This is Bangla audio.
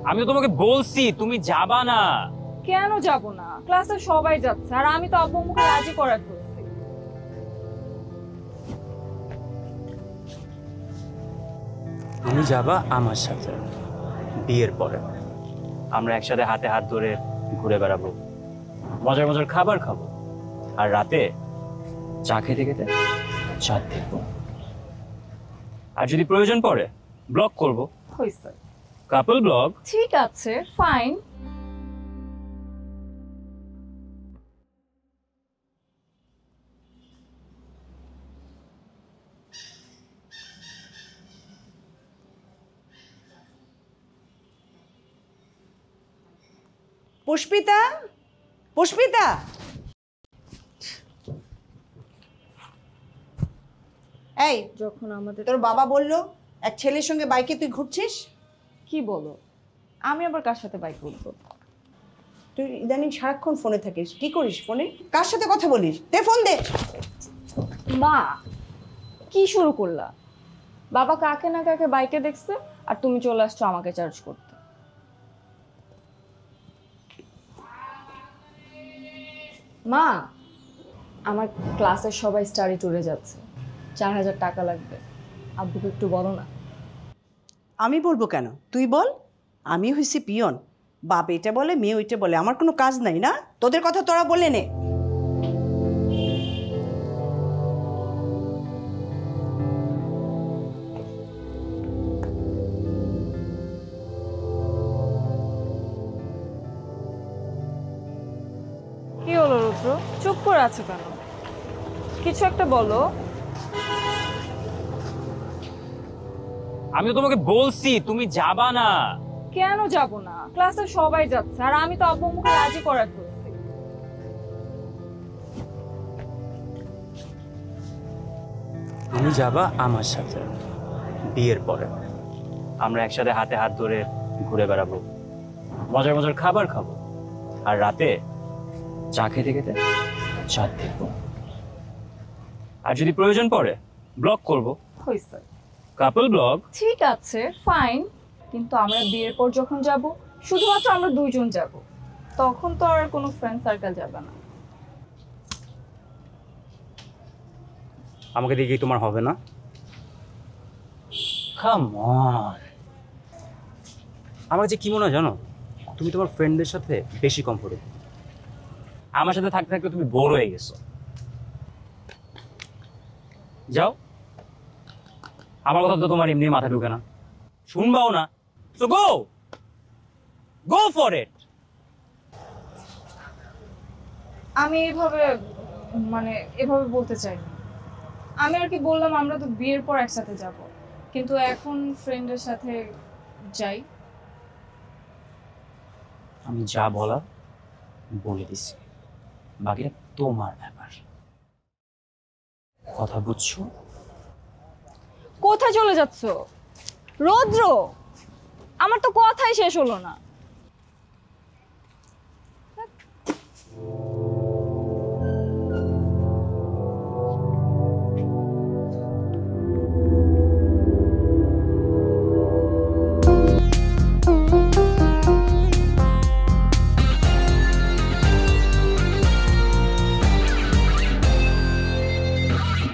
আমি তো তোমাকে বলছি তুমি যাবা না। কেন যাব না? ক্লাসে সবাই যাচ্ছে আর আমি তো আব্বু আম্মুকে রাজি করার ফেলছি। তুমি যাবা আমার সাথে বিয়ের পরে। আমরা একসাথে হাতে হাত ধরে ঘুরে বেড়াবো, মজার মজার খাবার খাবো, আর রাতে চা খেতে খেতে চাঁদ দেখবো। আর যদি প্রয়োজন পড়ে ব্লগ করব। হইছে, কাপল ব্লগ। ঠিক আছে, ফাইন। পুষ্পিতা, পুষ্পিতা, এই যখন আমাদের তোর বাবা বললো এক ছেলের সঙ্গে বাইকে তুই ঘুরছিস। কি বলো? আমি আবার কার সাথে বাইক উঠবো? তুই ইদানিং সারাক্ষণ ফোনে থাকিস, কি করিস ফোনে? কার সাথে কথা বলিস? দে ফোন দে। মা, কি শুরু করলা? বাবা কাকে না কাকে বাইকে দেখছে আর তুমি চলে আসছো আমাকে চার্জ করতে। মা, আমার ক্লাসের সবাই স্টাডি ট্যুরে যাচ্ছে, 4000 টাকা লাগবে। আব্বুকে একটু বলো না। আমি বলবো কেন? তুই বল। আমি হইছি পিয়ন, বাপ এটা বলে মেয়ে ওইটা বলে, আমার কোনো কাজ নাই না? তোদের কথা তোরা বলে নে। কি হলো রুদ্র, চুপ করে আছো কেন? কিছু একটা বলো। আমি তো তোমাকে বলছি তুমি যাবা না। কেন যাব না? ক্লাসে সবাই যাচ্ছে আর আমি তো আব্বু আম্মুকে রাজি করার ফেলছি। তুমি যাবা আমার সাথে বিয়ের পরে। আমরা একসাথে হাতে হাত ধরে ঘুরে বেড়াবো, মজার মজার খাবার খাবো, আর রাতে চা খেতে খেতে চাঁদ দেখবো। আর যদি প্রয়োজন পড়ে ব্লগ করব। হইছে, কাপল ব্লগ। ঠিক আছে, ফাইন। কিন্তু আমরা বিয়ের পর যখন যাব, শুধুমাত্র আমরা দুইজন যাব, তখন তো আর কোনো ফ্রেন্ড সার্কেল যাবে না। আমাকে দেখেই তোমার হবে না? Come on. আমার যে কি মনে হয় জানো, তুমি তোমার ফ্রেন্ডদের সাথে বেশি কমফোর্টেবল। আমার সাথে থাকতে থাকতে তুমি বোর হয়ে গেছো। যাও, আমার কথা তো তোমার এমনি মাথা ঢুকে না, শুনবাও না। So go, go for it. আমি এভাবে বলতে চাই না। আমি আর কি বললাম, আমরা তো বিয়ের পর একসাথে যাব, কিন্তু এখন ফ্রেন্ডের সাথে যাই। আমি যা বলার বলে দিছি, বাকিটা তোমার ব্যাপার। কথা বুঝছো? কোথায় চলে যাচ্ছো রৌদ্র? আমার তো কথাই শেষ হলো না।